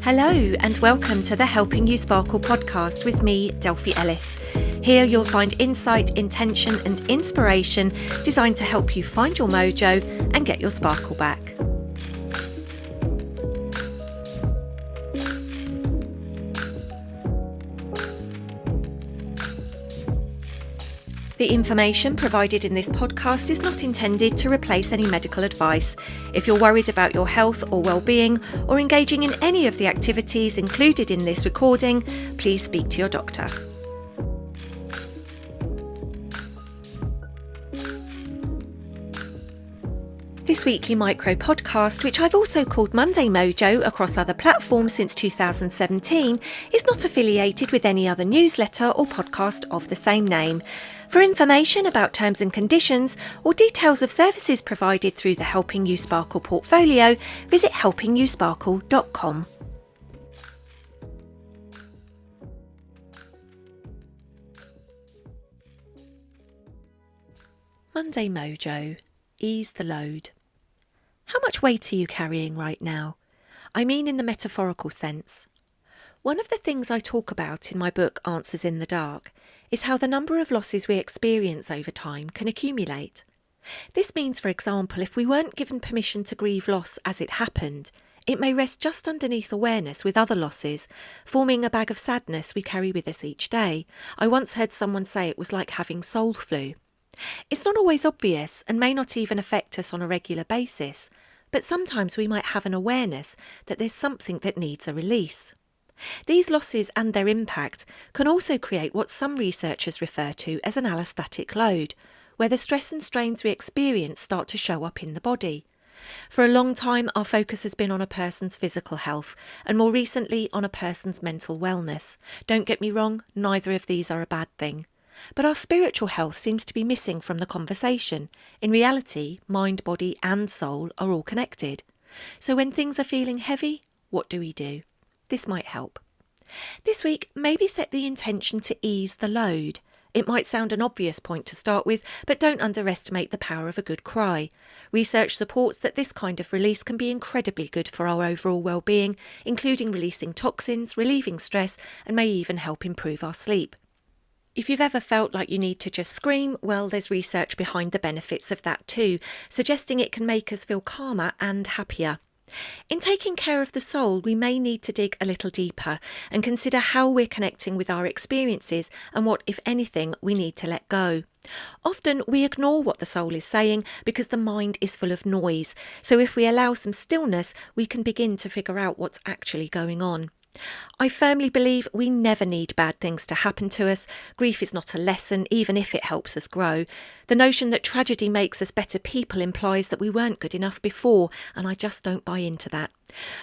Hello and welcome to the Helping You Sparkle podcast with me, Delphi Ellis. Here you'll find insight, intention and inspiration designed to help you find your mojo and get your sparkle back. The information provided in this podcast is not intended to replace any medical advice. If you're worried about your health or well-being or engaging in any of the activities included in this recording, please speak to your doctor. This weekly micro podcast, which I've also called Monday Mojo across other platforms since 2017, is not affiliated with any other newsletter or podcast of the same name. For information about terms and conditions or details of services provided through the Helping You Sparkle portfolio, visit helpingyouSparkle.com. Monday Mojo. Ease the load. How much weight are you carrying right now? I mean in the metaphorical sense. One of the things I talk about in my book Answers in the Dark is how the number of losses we experience over time can accumulate. This means, for example, if we weren't given permission to grieve loss as it happened, it may rest just underneath awareness with other losses, forming a bag of sadness we carry with us each day. I once heard someone say it was like having soul flu. It's not always obvious and may not even affect us on a regular basis, but sometimes we might have an awareness that there's something that needs a release. These losses and their impact can also create what some researchers refer to as an allostatic load, where the stress and strains we experience start to show up in the body. For a long time, our focus has been on a person's physical health, and more recently on a person's mental wellness. Don't get me wrong, neither of these are a bad thing. But our spiritual health seems to be missing from the conversation. In reality, mind, body and soul are all connected. So when things are feeling heavy, what do we do? This might help. This week, maybe set the intention to ease the load. It might sound an obvious point to start with, but don't underestimate the power of a good cry. Research supports that this kind of release can be incredibly good for our overall well-being, including releasing toxins, relieving stress, and may even help improve our sleep. If you've ever felt like you need to just scream, well, there's research behind the benefits of that too, suggesting it can make us feel calmer and happier. In taking care of the soul, we may need to dig a little deeper and consider how we're connecting with our experiences and what, if anything, we need to let go. Often we ignore what the soul is saying because the mind is full of noise, so if we allow some stillness, we can begin to figure out what's actually going on. I firmly believe we never need bad things to happen to us. Grief is not a lesson, even if it helps us grow. The notion that tragedy makes us better people implies that we weren't good enough before, and I just don't buy into that.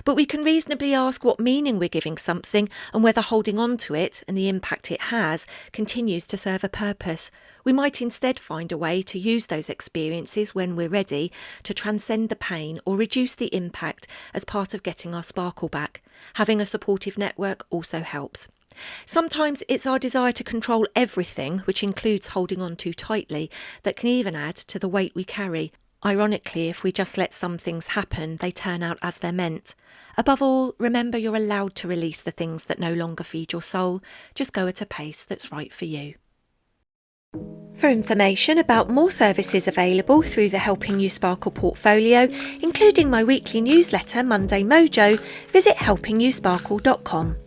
But we can reasonably ask what meaning we're giving something and whether holding on to it and the impact it has continues to serve a purpose. We might instead find a way to use those experiences when we're ready to transcend the pain or reduce the impact as part of getting our sparkle back. Having a supportive network also helps. Sometimes it's our desire to control everything, which includes holding on too tightly, that can even add to the weight we carry. Ironically, if we just let some things happen, they turn out as they're meant. Above all, remember you're allowed to release the things that no longer feed your soul. Just go at a pace that's right for you. For information about more services available through the Helping You Sparkle portfolio, including my weekly newsletter Monday Mojo, visit helpingyouSparkle.com.